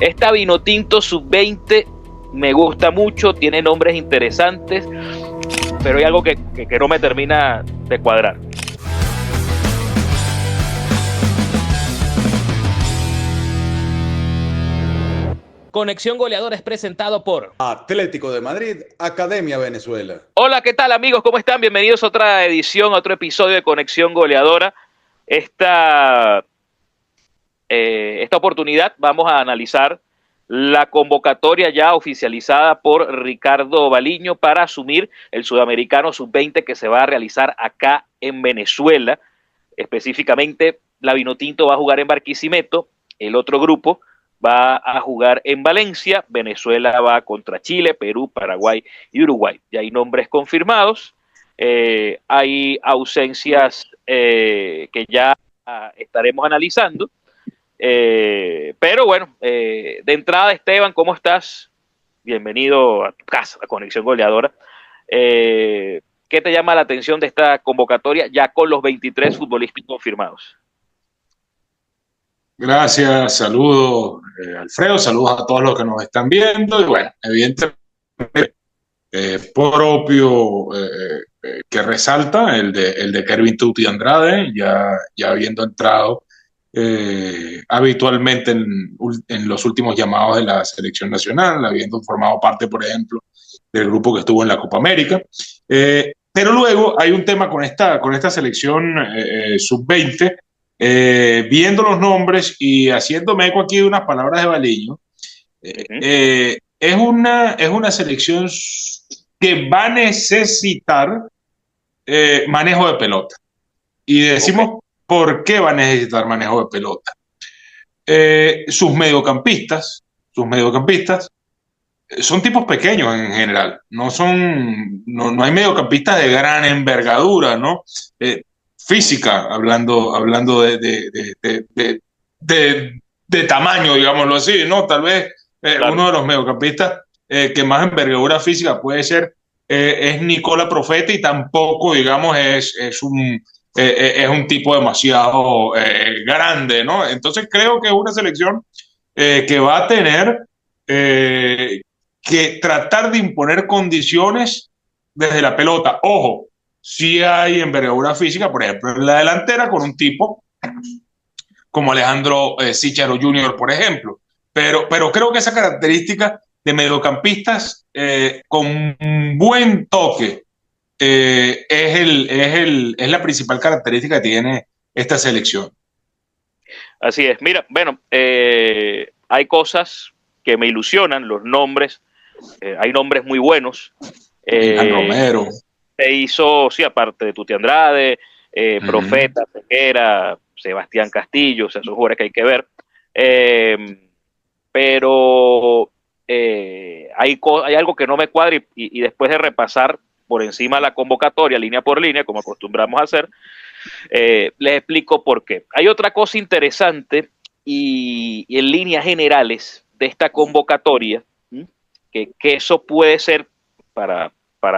Esta Vinotinto Sub-20 me gusta mucho, tiene nombres interesantes, pero hay algo que no me termina de cuadrar. Conexión Goleadora es presentado por Atlético de Madrid, Academia Venezuela. Hola, ¿qué tal amigos? ¿Cómo están? Bienvenidos a otra edición, a otro episodio de Conexión Goleadora. Esta oportunidad vamos a analizar la convocatoria ya oficializada por Ricardo Baliño para asumir el Sudamericano Sub-20 que se va a realizar acá en Venezuela. Específicamente, la Vinotinto va a jugar en Barquisimeto, el otro grupo va a jugar en Valencia, Venezuela va contra Chile, Perú, Paraguay y Uruguay. Ya hay nombres confirmados, hay ausencias que ya estaremos analizando, pero bueno, de entrada, Esteban, ¿cómo estás? Bienvenido a tu casa, a Conexión Goleadora. ¿Qué te llama la atención de esta convocatoria ya con los 23 futbolistas confirmados? Gracias, saludos Alfredo, saludos a todos los que nos están viendo y bueno, evidentemente propio que resalta el de Kervin Tuti Andrade, ya habiendo entrado habitualmente en los últimos llamados de la selección nacional, habiendo formado parte, por ejemplo, del grupo que estuvo en la Copa América. Pero luego hay un tema con esta selección sub-20, viendo los nombres y haciéndome eco aquí de unas palabras de Baliño, es una selección que va a necesitar manejo de pelota. Y decimos, ¿por qué va a necesitar manejo de pelota? Sus mediocampistas son tipos pequeños en general, no hay mediocampistas de gran envergadura, ¿no? Física, hablando de tamaño, digámoslo así, ¿no? Tal vez claro. Uno de los mediocampistas que más envergadura física puede ser es Nicola Profeta, y tampoco, digamos, es un tipo demasiado grande, ¿no? Entonces creo que es una selección que va a tener que tratar de imponer condiciones desde la pelota. Ojo, sí hay envergadura física, por ejemplo, en la delantera con un tipo como Alejandro Zicharo Jr., por ejemplo. Pero creo que esa característica de mediocampistas con un buen toque es la principal característica que tiene esta selección. Así es. Mira, bueno, hay cosas que me ilusionan, los nombres, hay nombres muy buenos. Romero. Se hizo, sí, aparte de Tuti Andrade, Profeta, Sequera, Sebastián Castillo, o sea, son jugadores que hay que ver. Pero hay algo que no me cuadra y después de repasar por encima la convocatoria, línea por línea, como acostumbramos a hacer, les explico por qué. Hay otra cosa interesante y en líneas generales de esta convocatoria, que eso puede ser, para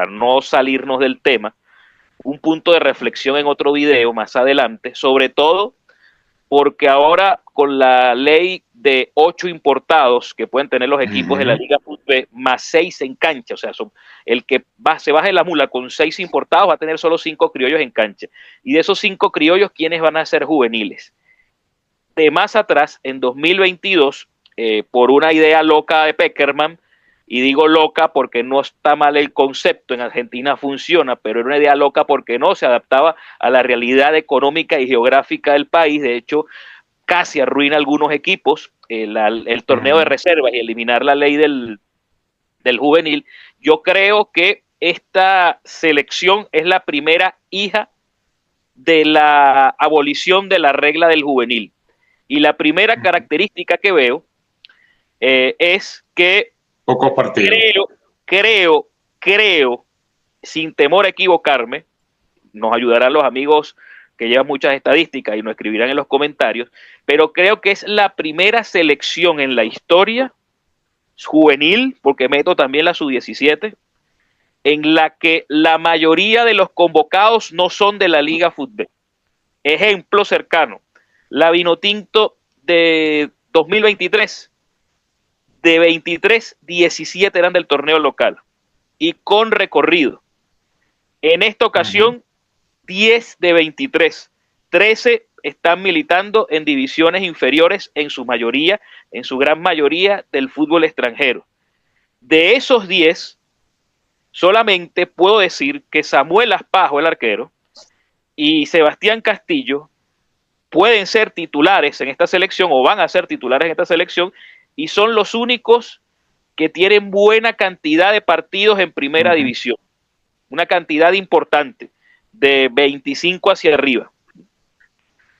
no salirnos del tema, un punto de reflexión en otro video más adelante, sobre todo porque ahora con la ley de 8 importados que pueden tener los equipos de la Liga Fútbol más 6 en cancha, o sea, el que se baje la mula con 6 importados va a tener solo 5 criollos en cancha, y de esos 5 criollos, ¿quiénes van a ser juveniles? De más atrás, en 2022, por una idea loca de Peckerman, y digo loca porque no está mal el concepto, en Argentina funciona, pero era una idea loca porque no se adaptaba a la realidad económica y geográfica del país. De hecho, casi arruina algunos equipos el torneo de reservas y eliminar la ley del juvenil. Yo creo que esta selección es la primera hija de la abolición de la regla del juvenil. Y la primera característica que veo es que pocos partidos. Creo, sin temor a equivocarme, nos ayudarán los amigos que llevan muchas estadísticas y nos escribirán en los comentarios, pero creo que es la primera selección en la historia juvenil, porque meto también la sub-17, en la que la mayoría de los convocados no son de la Liga Fútbol. Ejemplo cercano, la Vinotinto de 2023, De 23, 17 eran del torneo local y con recorrido. En esta ocasión, 10 de 23, 13 están militando en divisiones inferiores en su mayoría, en su gran mayoría del fútbol extranjero. De esos 10, solamente puedo decir que Samuel Aspajo, el arquero, y Sebastián Castillo pueden ser titulares en esta selección o van a ser titulares en esta selección y son los únicos que tienen buena cantidad de partidos en primera división. Una cantidad importante, de 25 hacia arriba.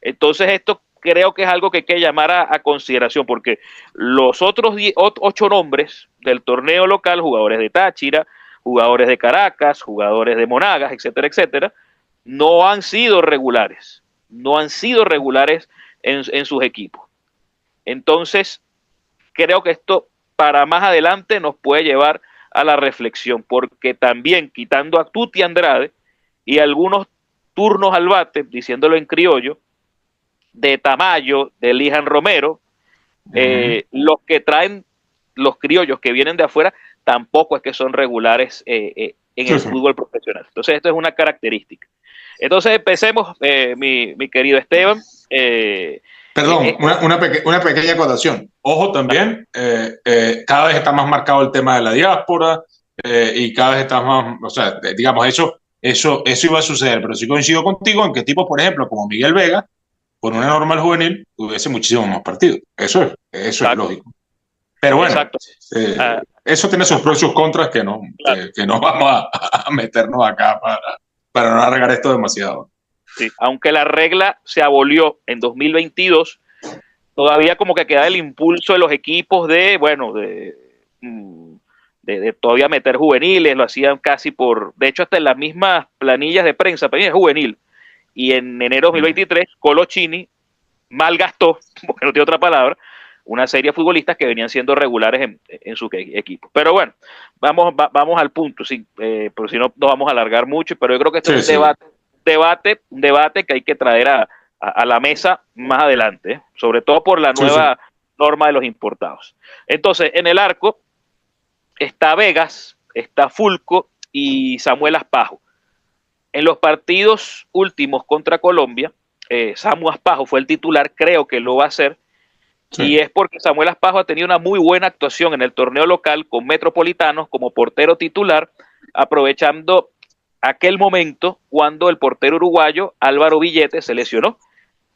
Entonces esto creo que es algo que hay que llamar a consideración, porque los otros 8 nombres del torneo local, jugadores de Táchira, jugadores de Caracas, jugadores de Monagas, etcétera, etcétera, no han sido regulares. No han sido regulares en sus equipos. Entonces, creo que esto para más adelante nos puede llevar a la reflexión, porque también quitando a Tuti Andrade y algunos turnos al bate, diciéndolo en criollo, de Tamayo, de Lijan Romero, los que traen los criollos que vienen de afuera, tampoco es que son regulares en el fútbol profesional. Entonces, esto es una característica. Entonces, empecemos, mi querido Esteban. Perdón, una pequeña acotación. Ojo también, cada vez está más marcado el tema de la diáspora y cada vez está más, o sea, digamos, eso iba a suceder, pero sí coincido contigo en que tipos, por ejemplo, como Miguel Vega, con una normal juvenil, tuviese muchísimos más partidos. Eso es lógico. Pero bueno, eso tiene sus pros y sus contras que no vamos a meternos acá para no alargar esto demasiado. Sí, aunque la regla se abolió en 2022, todavía como que queda el impulso de los equipos de todavía meter juveniles, lo hacían casi de hecho hasta en las mismas planillas de prensa, planillas juvenil, y en enero de 2023 Colochini malgastó, porque no tiene otra palabra, una serie de futbolistas que venían siendo regulares en su equipo. Pero bueno, vamos al punto, porque si no nos vamos a alargar mucho, pero yo creo que este es un debate que hay que traer a la mesa más adelante, sobre todo por la nueva norma de los importados. Entonces, en el arco está Vegas, está Fulco y Samuel Aspajo. En los partidos últimos contra Colombia, Samuel Aspajo fue el titular, creo que lo va a hacer, y es porque Samuel Aspajo ha tenido una muy buena actuación en el torneo local con Metropolitanos como portero titular, aprovechando aquel momento cuando el portero uruguayo Álvaro Villete se lesionó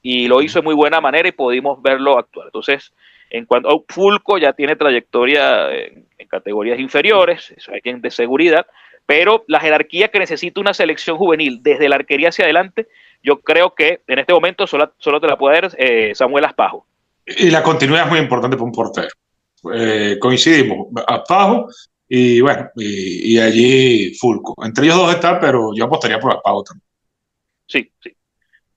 y lo hizo de muy buena manera y pudimos verlo actuar. Entonces, en cuanto a Fulco, ya tiene trayectoria en categorías inferiores, eso hay quien de seguridad, pero la jerarquía que necesita una selección juvenil desde la arquería hacia adelante, yo creo que en este momento solo te la puede dar Samuel Aspajo. Y la continuidad es muy importante para un portero. Coincidimos, Aspajo y bueno, y allí Fulco. Entre ellos dos está, pero yo apostaría por Aspajo también. Sí.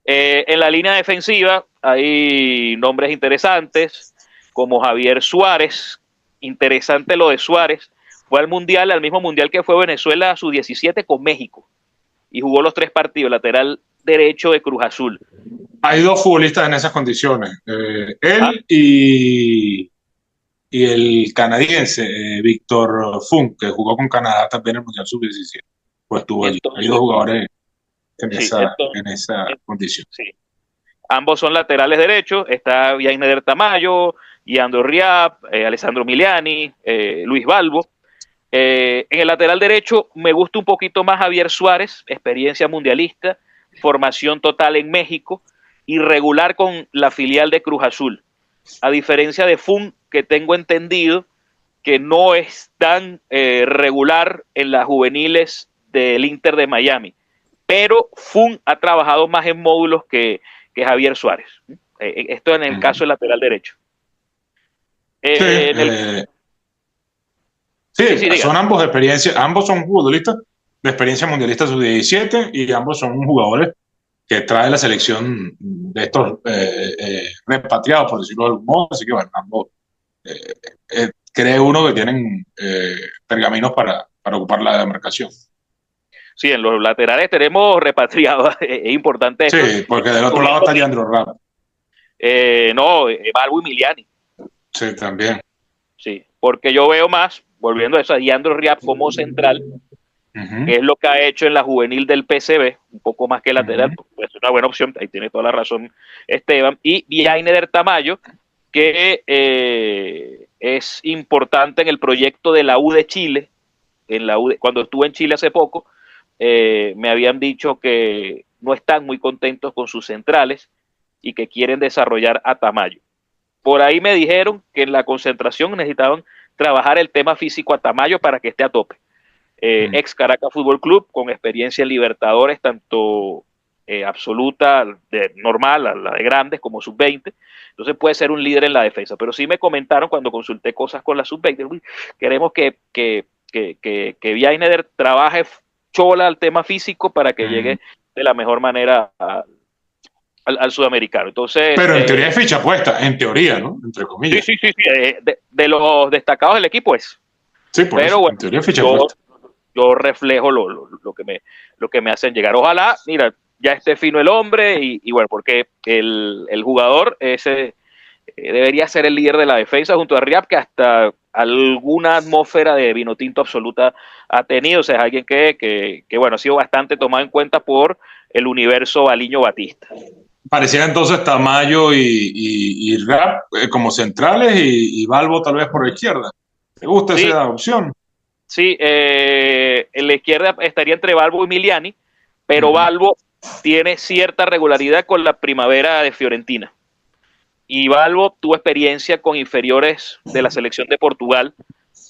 En la línea defensiva hay nombres interesantes, como Javier Suárez. Interesante lo de Suárez. Fue al mismo mundial que fue Venezuela Sub-17 con México. Y jugó los 3 partidos, lateral derecho de Cruz Azul. Hay 2 futbolistas en esas condiciones. Él y el canadiense, Víctor Funk, que jugó con Canadá también en el Mundial Sub-17. Pues estuvo allí. Hay 2 jugadores en esa condición. Sí. Ambos son laterales derechos. Está Yainer Tamayo, Yando Riab, Alessandro Miliani, Luis Balbo. En el lateral derecho me gusta un poquito más Javier Suárez, experiencia mundialista, formación total en México y regular con la filial de Cruz Azul. A diferencia de Fun, que tengo entendido que no es tan regular en las juveniles del Inter de Miami, pero Fun ha trabajado más en módulos que Javier Suárez. Esto en el caso del lateral derecho. Son ambos de experiencia, ambos son futbolistas de experiencia mundialista sub-17 y ambos son jugadores que trae la selección de estos repatriados, por decirlo de algún modo. Así que bueno, ambos creo uno que tienen pergaminos para ocupar la demarcación. Sí, en los laterales tenemos repatriados, es importante esto. Sí, porque del otro lado está Leandro Rap. No, Balbo y Miliani. Sí, también. Sí, porque yo veo más, volviendo a eso, a Diandro Riap como central, que es lo que ha hecho en la juvenil del PSV, un poco más que lateral, pues es una buena opción, ahí tiene toda la razón Esteban, y Villainer Tamayo, que es importante en el proyecto de la U de Chile, cuando estuve en Chile hace poco, me habían dicho que no están muy contentos con sus centrales y que quieren desarrollar a Tamayo. Por ahí me dijeron que en la concentración necesitaban trabajar el tema físico a Tamayo para que esté a tope. Ex Caracas Fútbol Club, con experiencia en Libertadores, tanto absoluta, normal, a la de grandes, como sub-20. Entonces puede ser un líder en la defensa. Pero sí me comentaron cuando consulté cosas con la sub-20, queremos que Villainer trabaje chola al tema físico para que llegue de la mejor manera al sudamericano. Entonces, pero en teoría es ficha puesta, en teoría, ¿no? Entre comillas. Sí. De los destacados del equipo es. Sí, por pero eso, bueno, en teoría es ficha puesta. Yo reflejo lo que me hacen llegar. Ojalá, mira, ya esté fino el hombre y bueno, porque el jugador ese debería ser el líder de la defensa junto a Riap, que hasta alguna atmósfera de vino tinto absoluta ha tenido. O sea, es alguien que bueno, ha sido bastante tomado en cuenta por el universo Baliño Batista. Pareciera entonces Tamayo y Rap como centrales y Balbo tal vez por la izquierda. ¿Te gusta esa opción? Sí, en la izquierda estaría entre Balbo y Miliani, pero Balbo tiene cierta regularidad con la Primavera de Fiorentina. Y Balbo tuvo experiencia con inferiores de la selección de Portugal.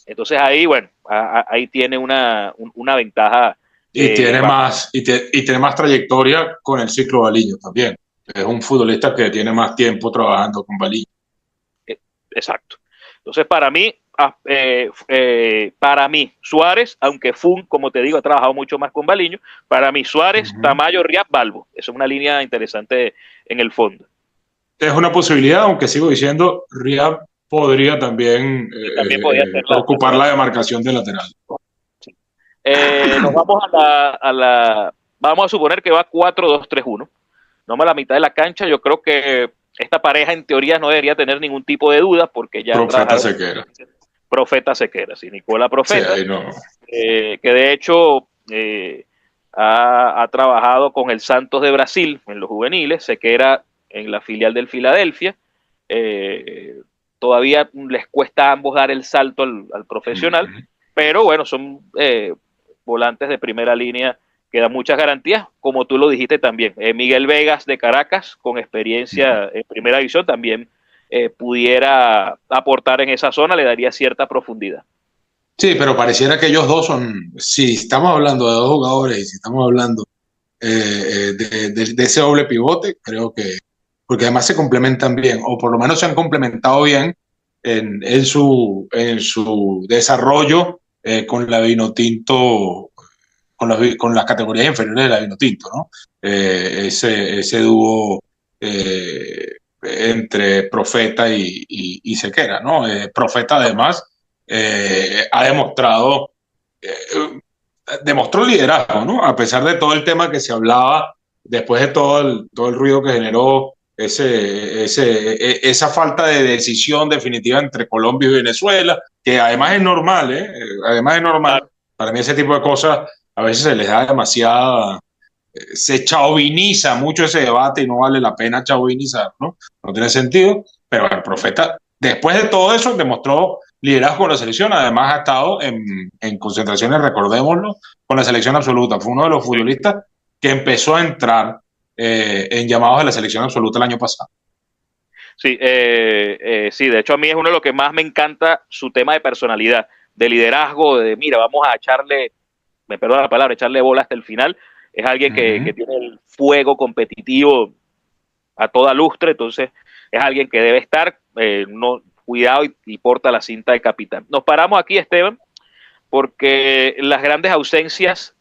Entonces ahí, bueno, ahí tiene una ventaja. Y tiene más trayectoria con el ciclo Baliño también. Es un futbolista que tiene más tiempo trabajando con Baliño. Exacto. Entonces, para mí, Suárez, aunque Fun, como te digo, ha trabajado mucho más con Baliño, para mí, Suárez, Tamayo, Riap, Balbo. Esa es una línea interesante en el fondo. Es una posibilidad, aunque sigo diciendo, Riap podría también, podría ocupar la demarcación de lateral. Sí. Nos vamos vamos a suponer que va 4-2-3-1. Vamos a la mitad de la cancha. Yo creo que esta pareja en teoría no debería tener ningún tipo de duda porque ya Profeta Sequera. Profeta Sequera, sí, Nicola Profeta, sí, no. Que de hecho ha trabajado con el Santos de Brasil en los juveniles, Sequera en la filial del Filadelfia. Todavía les cuesta a ambos dar el salto al profesional, pero bueno, son volantes de primera línea que dan muchas garantías, como tú lo dijiste también. Miguel Vegas de Caracas, con experiencia en primera división, también pudiera aportar en esa zona, le daría cierta profundidad. Sí, pero pareciera que ellos dos son, si estamos hablando de dos jugadores y si estamos hablando de ese doble pivote, creo que, porque además se complementan bien, o por lo menos se han complementado bien en su desarrollo con la Vinotinto, con las categorías inferiores de la Vinotinto, ¿no? Ese dúo entre Profeta y Sequera, ¿no? Profeta además ha demostró liderazgo, ¿no? A pesar de todo el tema que se hablaba, después de todo el ruido que generó esa falta de decisión definitiva entre Colombia y Venezuela, que además es normal, ¿eh? Además es normal. Para mí ese tipo de cosas a veces se les da demasiada... Se chauviniza mucho ese debate y no vale la pena chauvinizar, ¿no? No tiene sentido, pero el Profeta, después de todo eso, demostró liderazgo con la selección, además ha estado en concentraciones, recordémoslo, con la selección absoluta. Fue uno de los futbolistas que empezó a entrar en llamados de la selección absoluta el año pasado. Sí, sí, de hecho a mí es uno de los que más me encanta su tema de personalidad, de liderazgo, de mira, vamos a echarle, me perdona la palabra, echarle bola hasta el final. Es alguien que tiene el fuego competitivo a toda lustre, entonces es alguien que debe estar cuidado y porta la cinta de capitán. Nos paramos aquí, Esteban, porque las grandes ausencias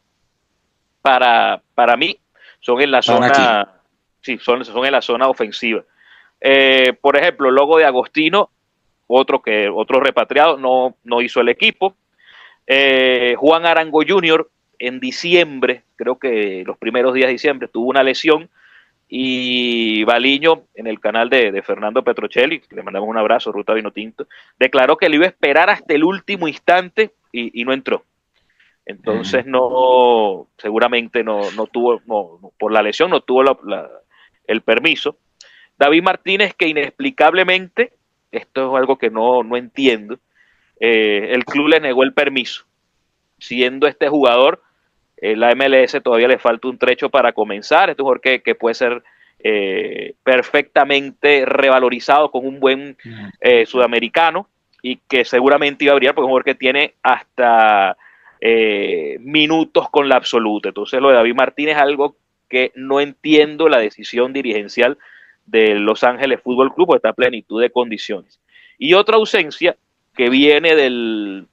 para mí son en la zona, sí, son en la zona ofensiva. Por ejemplo, el logo de Agostino, otro repatriado, no hizo el equipo. Juan Arango Jr. en diciembre, creo que los primeros días de diciembre, tuvo una lesión y Baliño, en el canal de Fernando Petrocelli, le mandamos un abrazo, Ruta Vinotinto, declaró que le iba a esperar hasta el último instante y no entró. Entonces no, seguramente no tuvo, por la lesión no tuvo el permiso. David Martínez, que inexplicablemente, esto es algo que no entiendo, el club le negó el permiso, siendo este jugador, la MLS todavía le falta un trecho para comenzar, este jugador que puede ser perfectamente revalorizado con un buen sudamericano y que seguramente iba a brillar porque es un jugador que tiene hasta minutos con la absoluta. Entonces lo de David Martínez es algo que no entiendo la decisión dirigencial de Los Ángeles Fútbol Club, porque está a plenitud de condiciones. Y otra ausencia que viene del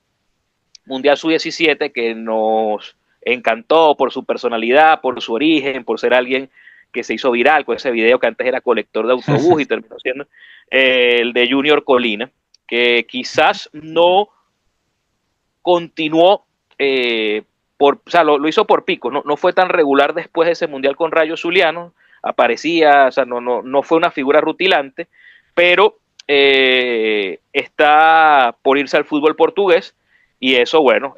Mundial Sub-17, que nos encantó por su personalidad, por su origen, por ser alguien que se hizo viral con ese video que antes era colector de autobús y terminó siendo el de Junior Colina, que quizás no continuó o sea, lo hizo por pico, no fue tan regular después de ese Mundial con Rayo Zuliano, aparecía, o sea, no fue una figura rutilante, pero está por irse al fútbol portugués y eso, bueno,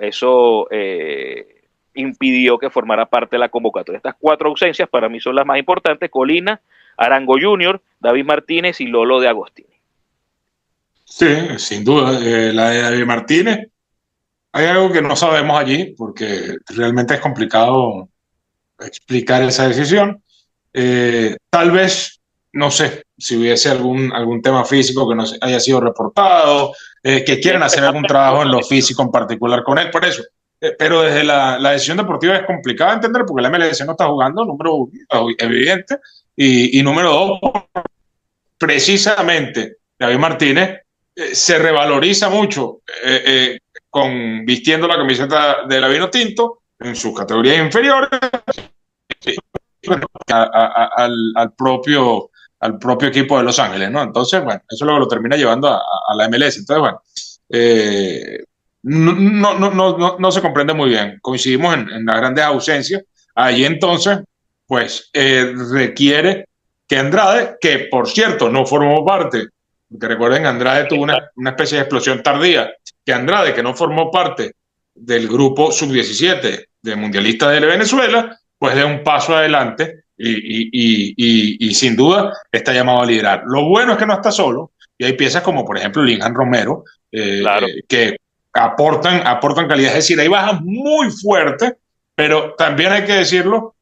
impidió que formara parte de la convocatoria. Estas 4 ausencias para mí son las más importantes: Colina, Arango Junior, David Martínez y Lolo de Agostini. Sí, sin duda. La de David Martínez, hay algo que no sabemos allí porque realmente es complicado explicar esa decisión. Tal vez, no sé, si hubiese algún tema físico que no haya sido reportado, que quieran hacer algún trabajo en lo físico en particular con él, por eso. Pero desde la decisión deportiva es complicada de entender porque la MLS no está jugando, número 1, evidente, y número 2, precisamente David Martínez se revaloriza mucho vistiendo la camiseta de la Vinotinto en sus categorías inferiores, al propio equipo de Los Ángeles, ¿no? Entonces, bueno, eso luego lo termina llevando a la MLS. Entonces, bueno, no se comprende muy bien. Coincidimos en las grandes ausencias. Allí entonces, pues, requiere que Andrade, que por cierto no formó parte, porque recuerden, Andrade tuvo una especie de explosión tardía, que Andrade, que no formó parte del grupo sub-17 de mundialistas de Venezuela, pues dé un paso adelante y sin duda está llamado a liderar. Lo bueno es que no está solo, y hay piezas como por ejemplo Linhan Romero, claro, que aportan calidad, es decir, hay bajas muy fuertes, pero también hay que decirlo,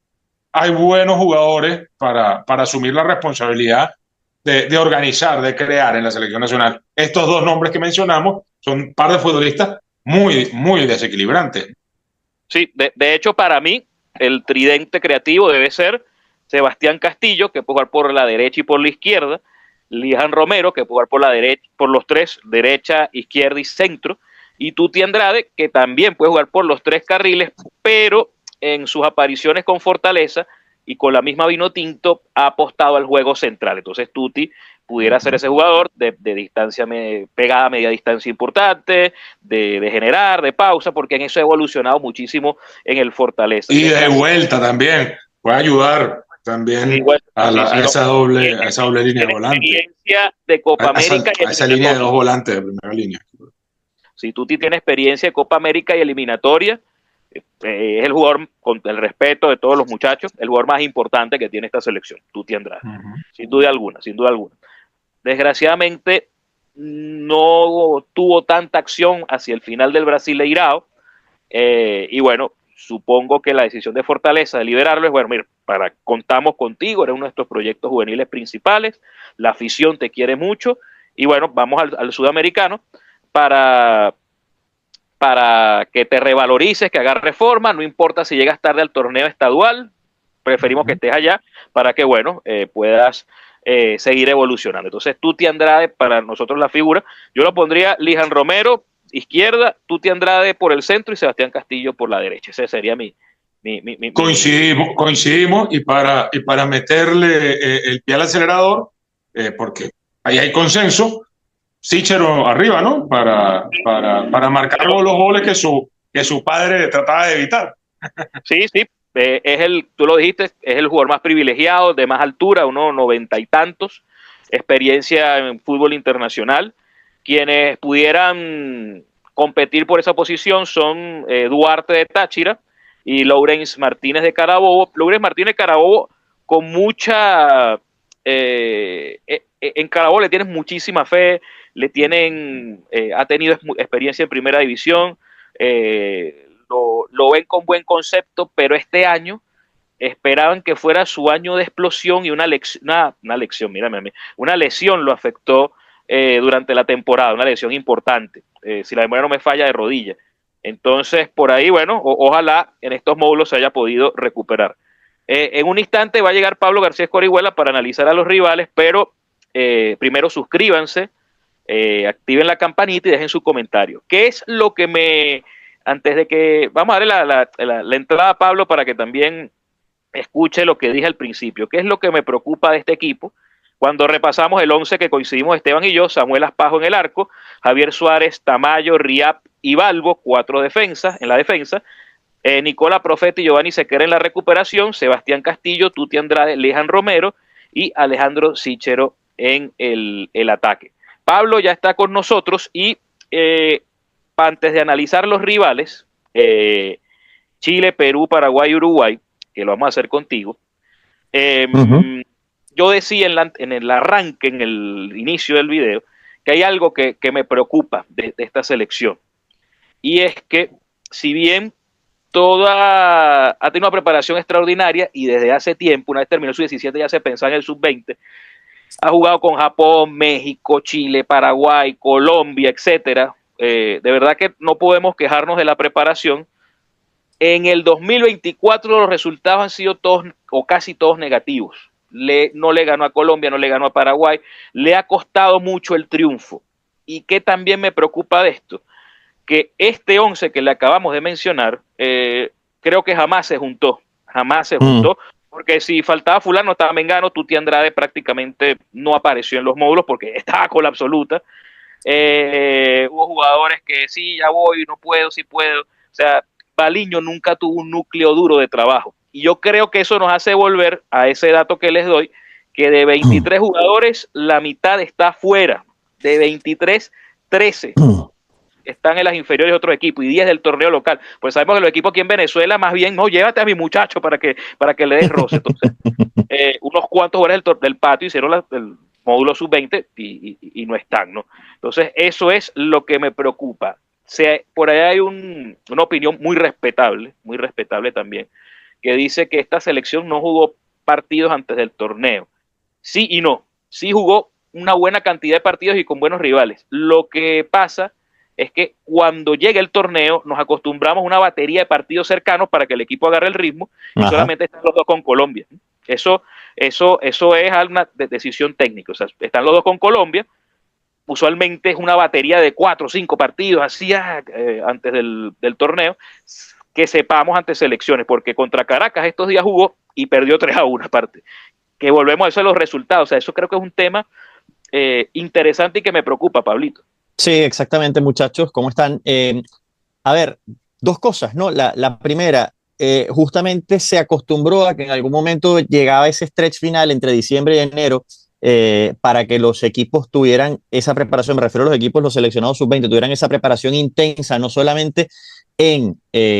hay buenos jugadores para asumir la responsabilidad de organizar, de crear en la selección nacional. Estos 2 nombres que mencionamos son un par de futbolistas muy, muy desequilibrantes. Sí, de hecho para mí el tridente creativo debe ser Sebastián Castillo, que puede jugar por la derecha y por la izquierda, Lijan Romero, que puede jugar por la derecha, por los 3, derecha, izquierda y centro, y Tuti Andrade, que también puede jugar por los 3 carriles, pero en sus apariciones con Fortaleza y con la misma Vinotinto ha apostado al juego central. Entonces Tuti pudiera ser ese jugador de distancia pegada a media distancia importante, de generar, de pausa, porque en eso ha evolucionado muchísimo en el Fortaleza. Y de vuelta también, puede ayudar también a esa doble línea de volante. Experiencia de Copa América a esa línea de 2 volantes de primera línea. Si Tuti tiene experiencia de Copa América y eliminatoria, es el jugador, con el respeto de todos los muchachos, el jugador más importante que tiene esta selección, Tuti Andrade, sin duda alguna. Desgraciadamente no tuvo tanta acción hacia el final del Brasileirao, y bueno, supongo que la decisión de Fortaleza de liberarlo es, bueno, mira, contamos contigo, eres uno de estos proyectos juveniles principales, la afición te quiere mucho, y bueno, vamos al sudamericano para que te revalorices, que hagas reforma, no importa si llegas tarde al torneo estadual, preferimos que estés allá para que, bueno, puedas seguir evolucionando. Entonces, Tuti Andrade, para nosotros la figura, yo lo pondría Lijan Romero, izquierda, Tuti Andrade por el centro y Sebastián Castillo por la derecha. Ese sería mi Coincidimos y para meterle el pie al acelerador, porque ahí hay consenso, Sichero arriba, ¿no? Para marcar los goles que su padre trataba de evitar. Sí, tú lo dijiste, es el jugador más privilegiado, de más altura, unos 90 y tantos, experiencia en fútbol internacional. Quienes pudieran competir por esa posición son Duarte de Táchira y Lawrence Martínez de Carabobo. Lawrence Martínez de Carabobo con mucha... en Carabobo le tienen muchísima fe, ha tenido experiencia en primera división, lo ven con buen concepto, pero este año esperaban que fuera su año de explosión y una lesión lo afectó durante la temporada, una lesión importante, si la memoria no me falla, de rodilla. Entonces, por ahí, bueno, ojalá en estos módulos se haya podido recuperar. En un instante va a llegar Pablo García Escorihuela para analizar a los rivales, pero primero suscríbanse, activen la campanita y dejen su comentario. ¿Qué es lo que antes de que, vamos a darle la entrada a Pablo para que también escuche lo que dije al principio? ¿Qué es lo que me preocupa de este equipo? Cuando repasamos el 11 que coincidimos Esteban y yo: Samuel Aspajo en el arco, Javier Suárez, Tamayo, Riap y Balbo, 4 defensas en la defensa, Nicola Profeta y Giovanni Sequera en la recuperación, Sebastián Castillo, Tuti Andrade, Lejan Romero y Alejandro Sichero en el ataque. Pablo ya está con nosotros y antes de analizar los rivales, Chile, Perú, Paraguay, Uruguay, que lo vamos a hacer contigo, yo decía en el arranque, en el inicio del video, que hay algo que me preocupa de esta selección, y es que si bien ha tenido una preparación extraordinaria y desde hace tiempo, una vez terminó su 17 ya se pensaba en el sub-20, ha jugado con Japón, México, Chile, Paraguay, Colombia, etcétera. De verdad que no podemos quejarnos de la preparación. En el 2024 los resultados han sido todos o casi todos negativos. No le ganó a Colombia, no le ganó a Paraguay, le ha costado mucho el triunfo. ¿Y qué también me preocupa de esto? Que este 11 que le acabamos de mencionar, creo que jamás se juntó, porque si faltaba fulano, estaba Mengano, Tuti Andrade prácticamente no apareció en los módulos porque estaba con la absoluta. Hubo jugadores que sí, ya voy, no puedo, sí puedo. O sea, Baliño nunca tuvo un núcleo duro de trabajo. Y yo creo que eso nos hace volver a ese dato que les doy, que de 23 jugadores, la mitad está fuera. De 23, 13 están en las inferiores de otros equipos y 10 del torneo local. Pues sabemos que los equipos aquí en Venezuela más bien, no, llévate a mi muchacho para que le des roce. Entonces, unos cuantos jugadores del patio hicieron el módulo sub-20 y no están, ¿no? Entonces, eso es lo que me preocupa. Por ahí hay una opinión muy respetable también, que dice que esta selección no jugó partidos antes del torneo. Sí y no. Sí jugó una buena cantidad de partidos y con buenos rivales. Lo que pasa es que cuando llegue el torneo nos acostumbramos a una batería de partidos cercanos para que el equipo agarre el ritmo y solamente están los dos con Colombia. Eso es una decisión técnica. O sea, están los dos con Colombia. Usualmente es una batería de 4 o 5 partidos así antes del torneo, que sepamos ante selecciones, porque contra Caracas estos días jugó y perdió 3-1 aparte. Que volvemos a eso de los resultados. O sea, eso creo que es un tema interesante y que me preocupa, Pablito. Sí, exactamente, muchachos. ¿Cómo están? A ver, dos cosas, ¿no? La primera, justamente se acostumbró a que en algún momento llegaba ese stretch final entre diciembre y enero para que los equipos tuvieran esa preparación, me refiero a los equipos, los seleccionados sub-20, tuvieran esa preparación intensa, no solamente en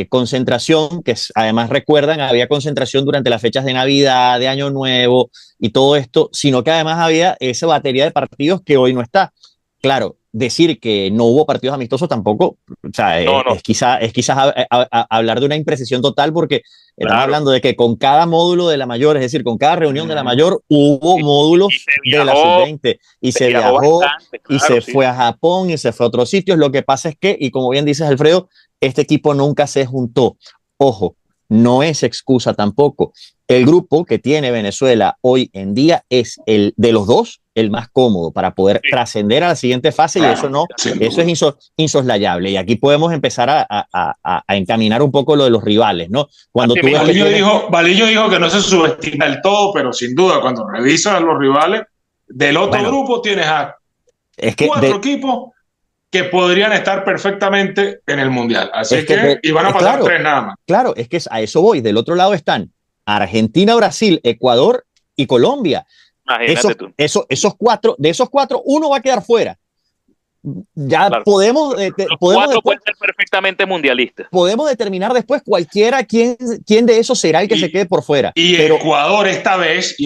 concentración, que además recuerdan, había concentración durante las fechas de Navidad, de Año Nuevo y todo esto, sino que además había esa batería de partidos que hoy no está. Claro, decir que no hubo partidos amistosos tampoco, o sea, no. Es quizás hablar de una imprecisión total, porque estamos hablando de que con cada módulo de la mayor, es decir, con cada reunión de la mayor, hubo módulos de la sub-20 y se viajó bastante, y se fue a Japón y se fue a otros sitios. Lo que pasa es que, y como bien dices, Alfredo, este equipo nunca se juntó. Ojo, no es excusa tampoco. El grupo que tiene Venezuela hoy en día es el de los dos el más cómodo para poder trascender a la siguiente fase, y eso es insoslayable. Y aquí podemos empezar a encaminar un poco lo de los rivales, ¿no? Cuando tú Baliño dijo que no se subestima del todo, pero sin duda cuando revisas a los rivales del otro grupo tienes a 4 equipos que podrían estar perfectamente en el Mundial. Así y van a pasar claro, 3 nada más. Claro, es que a eso voy. Del otro lado están Argentina, Brasil, Ecuador y Colombia. Imagínate esos 4, de esos 4, uno va a quedar fuera. Ya claro. podemos Los 4 pueden ser perfectamente mundialistas. Podemos determinar después cualquiera quién de esos será el que se quede por fuera. Pero Ecuador esta vez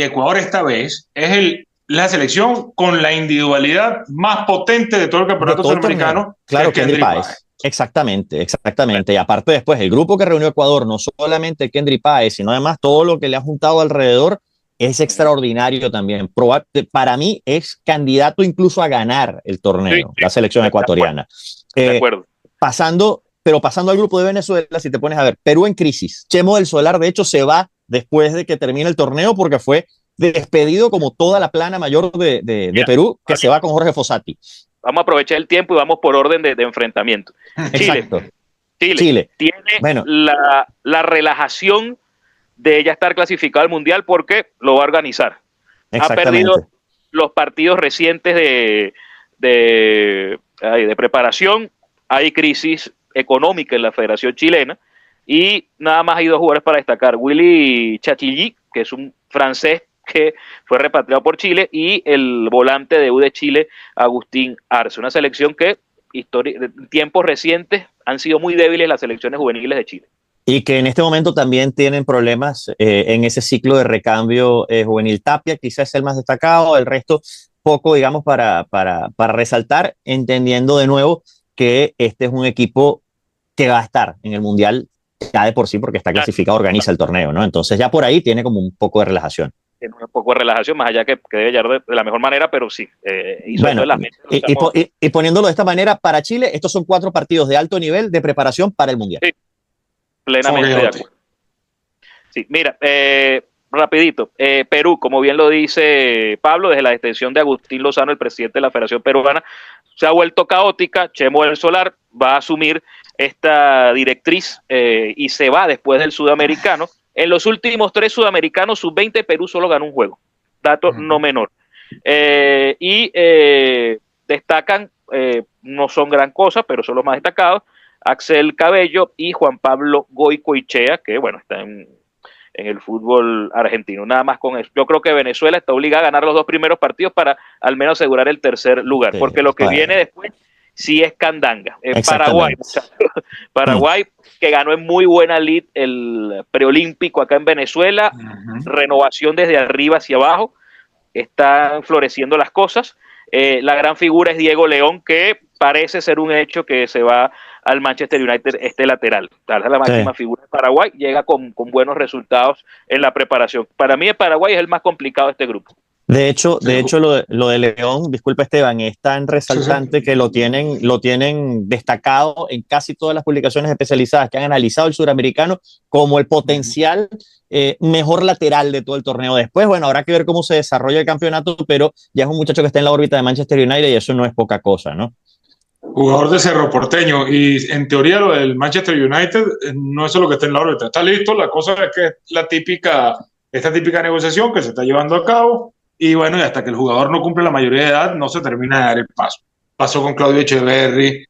es la selección con la individualidad más potente de todo el campeonato sudamericano. Claro, Kendry Páez. Exactamente. Y aparte después, el grupo que reunió Ecuador, no solamente Kendry Páez, sino además todo lo que le ha juntado alrededor, es extraordinario también. Para mí es candidato incluso a ganar el torneo, la selección ecuatoriana. De acuerdo. Pasando al grupo de Venezuela, si te pones a ver, Perú en crisis. Chemo del Solar, de hecho, se va después de que termine el torneo porque fue despedido como toda la plana mayor de Perú, que se va con Jorge Fossati. Vamos a aprovechar el tiempo y vamos por orden de enfrentamiento. Exacto. Chile tiene la relajación de ya estar clasificado al Mundial porque lo va a organizar. Ha perdido los partidos recientes de preparación, hay crisis económica en la Federación Chilena y nada más hay 2 jugadores para destacar: Willy Chachilly, que es un francés que fue repatriado por Chile, y el volante de U de Chile, Agustín Arce. Una selección que en tiempos recientes han sido muy débiles las selecciones juveniles de Chile. Y que en este momento también tienen problemas en ese ciclo de recambio juvenil. Tapia quizás es el más destacado, el resto poco, digamos, para resaltar, entendiendo de nuevo que este es un equipo que va a estar en el Mundial ya de por sí porque está clasificado, organiza el torneo, ¿no? Entonces ya por ahí tiene como un poco de relajación. Tiene un poco de relajación, más allá que debe llegar de la mejor manera, pero sí. Bueno, y poniéndolo de esta manera, para Chile, estos son 4 partidos de alto nivel de preparación para el Mundial. Sí. Plenamente de acuerdo. Sí, mira, rapidito, Perú, como bien lo dice Pablo, desde la detención de Agustín Lozano, el presidente de la Federación Peruana, se ha vuelto caótica. Chemo del Solar va a asumir esta directriz y se va después del sudamericano. En los últimos 3 sudamericanos sub-20, Perú solo ganó un juego, dato no menor. Destacan, no son gran cosa, pero son los más destacados, Axel Cabello y Juan Pablo Goicoechea, que bueno, está en el fútbol argentino. Nada más con eso. Yo creo que Venezuela está obligada a ganar los 2 primeros partidos para al menos asegurar el tercer lugar, porque lo que viene después sí es candanga. Paraguay, Paraguay, que ganó en muy buena lid el preolímpico acá en Venezuela, renovación desde arriba hacia abajo, están floreciendo las cosas. La gran figura es Diego León, que parece ser un hecho que se va al Manchester United, este lateral. Tal vez la máxima figura de Paraguay, llega con buenos resultados en la preparación. Para mí, el Paraguay es el más complicado de este grupo. De hecho, lo de León, disculpa Esteban, es tan resaltante que lo tienen destacado en casi todas las publicaciones especializadas que han analizado el suramericano como el potencial mejor lateral de todo el torneo. Después, bueno, habrá que ver cómo se desarrolla el campeonato, pero ya es un muchacho que está en la órbita de Manchester United y eso no es poca cosa, ¿no? Jugador de Cerro Porteño, y en teoría lo del Manchester United no es lo que está en la órbita, está listo, la cosa es que esta típica negociación que se está llevando a cabo, y bueno, y hasta que el jugador no cumple la mayoría de edad, no se termina de dar el paso. Pasó con Claudio Echeverri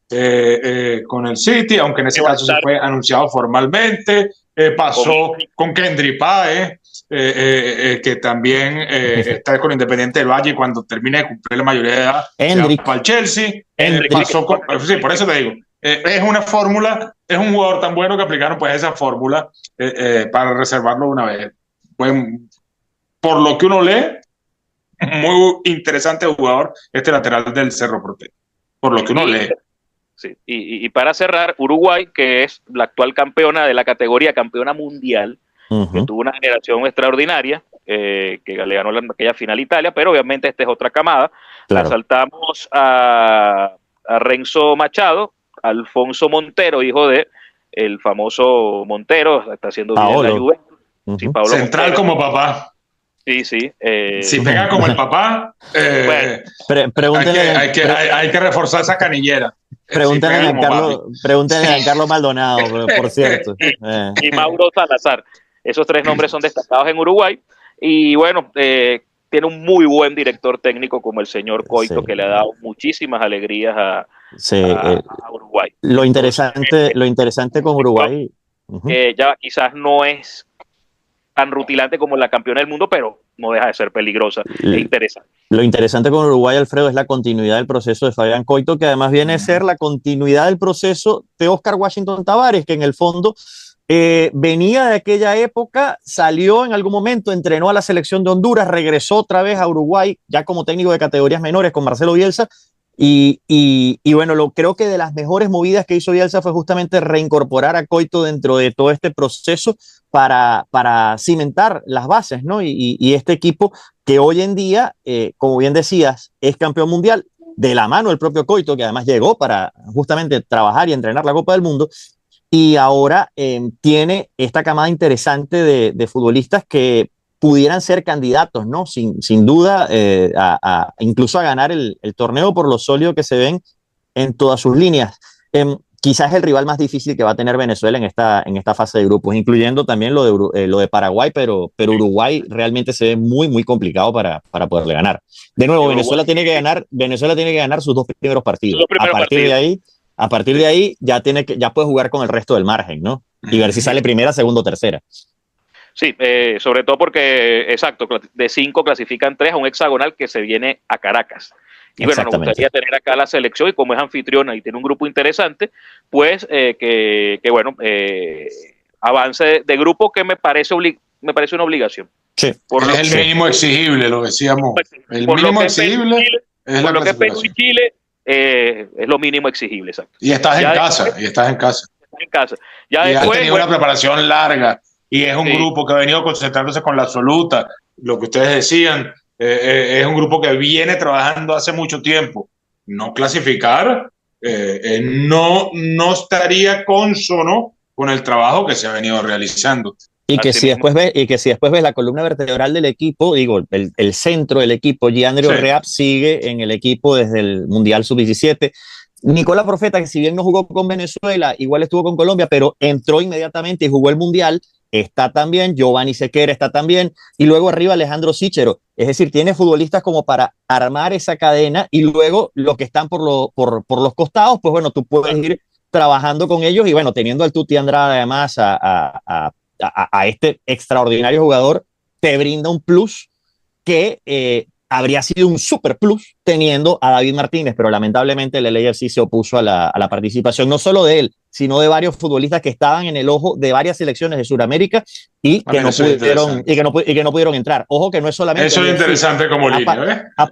con el City, aunque en ese caso se fue anunciado formalmente, pasó con Kendry Páez, que también está con Independiente del Valle, y cuando termine de cumplir la mayoría de edad, para el Chelsea. Pasó sí, por eso te digo, es una fórmula, es un jugador tan bueno que aplicaron pues esa fórmula para reservarlo una vez. Pues, por lo que uno lee, muy interesante jugador este lateral del Cerro Porteño, por lo que uno lee. Sí. Y para cerrar, Uruguay, que es la actual campeona de la categoría, campeona mundial, que tuvo una generación extraordinaria, que le ganó aquella final a Italia, pero obviamente esta es otra camada. Claro. Saltamos a Renzo Machado, Alfonso Montero, hijo de el famoso Montero, está haciendo bien la Juventus. Sí, Central Montero, como papá. Sí. Si pega como el papá, hay que reforzar esa canillera. Pregúntenle a Carlos Maldonado, por cierto. Y Mauro Salazar. Esos 3 nombres son destacados en Uruguay. Y bueno, tiene un muy buen director técnico como el señor Coito, que le ha dado muchísimas alegrías a Uruguay. Lo interesante con Uruguay, ya quizás no es tan rutilante como la campeona del mundo, pero no deja de ser peligrosa e interesante. Lo interesante con Uruguay, Alfredo, es la continuidad del proceso de Fabián Coito, que además viene a ser la continuidad del proceso de Oscar Washington Tabárez, que en el fondo venía de aquella época, salió en algún momento, entrenó a la selección de Honduras, regresó otra vez a Uruguay, ya como técnico de categorías menores con Marcelo Bielsa, y bueno, creo que de las mejores movidas que hizo Bielsa fue justamente reincorporar a Coito dentro de todo este proceso para cimentar las bases, ¿no? Y este equipo que hoy en día, como bien decías, es campeón mundial de la mano del propio Coito, que además llegó para justamente trabajar y entrenar la Copa del Mundo, y ahora tiene esta camada interesante de futbolistas que pudieran ser candidatos, ¿no? Sin duda, incluso a ganar el torneo por lo sólido que se ven en todas sus líneas. Quizás es el rival más difícil que va a tener Venezuela en esta fase de grupos, incluyendo también lo de Paraguay, pero Uruguay realmente se ve muy, muy complicado para poderle ganar. De nuevo, Venezuela tiene que ganar sus dos primeros partidos. A partir de ahí ya puede jugar con el resto del margen, ¿no? Y ver si sale primera, segunda o tercera. Sí, sobre todo porque, exacto, de 5 clasifican 3 a un hexagonal que se viene a Caracas. Y bueno, nos gustaría tener acá la selección, y como es anfitriona y tiene un grupo interesante, pues avance de grupo, que me parece una obligación. Sí. Es el mínimo exigible, lo decíamos. El mínimo exigible es la clasificación. Por lo que es Perú y Chile, es lo mínimo exigible, exacto. Y estás en casa. Ya y después, has tenido una preparación larga. Y es un grupo que ha venido concentrándose con la absoluta, lo que ustedes decían, es un grupo que viene trabajando hace mucho tiempo. No clasificar no estaría consono con el trabajo que se ha venido realizando. Y que si después ves la columna vertebral del equipo, digo, el centro del equipo, Gianrio Reap sigue en el equipo desde el Mundial Sub-17. Nicolás Profeta, que si bien no jugó con Venezuela, igual estuvo con Colombia, pero entró inmediatamente y jugó el Mundial, está también, Giovanni Sequeira está también, y luego arriba Alejandro Sichero. Es decir, tiene futbolistas como para armar esa cadena, y luego los que están por los costados, pues bueno, tú puedes ir trabajando con ellos, y bueno, teniendo al Tuti Andrade además a este extraordinario jugador, te brinda un plus que habría sido un super plus teniendo a David Martínez, pero lamentablemente el LAFC se opuso a la participación, no solo de él, sino de varios futbolistas que estaban en el ojo de varias selecciones de Sudamérica y que no pudieron entrar. Ojo que no es solamente... Eso es interesante como línea, ha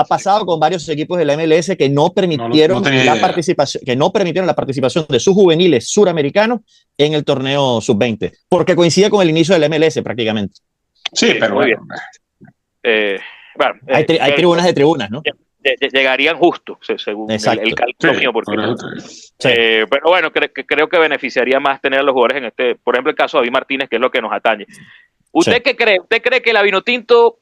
pasado con varios equipos de la MLS que no permitieron la participación de sus juveniles suramericanos en el torneo sub-20, porque coincide con el inicio del MLS prácticamente. Sí, pero bueno. Hay tribunas de tribunas, ¿no? Llegarían justo, según el cálculo mío, porque pero bueno, creo que beneficiaría más tener a los jugadores en por ejemplo, el caso de David Martínez, que es lo que nos atañe. ¿Usted qué cree? ¿Usted cree que la Vinotinto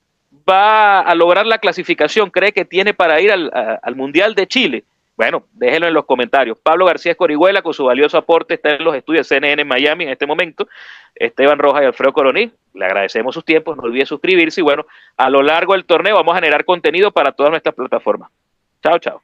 va a lograr la clasificación? ¿Cree que tiene para ir al Mundial de Chile? Bueno, déjenlo en los comentarios. Pablo García Escorihuela, con su valioso aporte, está en los estudios CNN en Miami en este momento. Esteban Rojas y Alfredo Coroní, le agradecemos sus tiempos, no olvide suscribirse, y bueno, a lo largo del torneo vamos a generar contenido para todas nuestras plataformas. Chao, chao.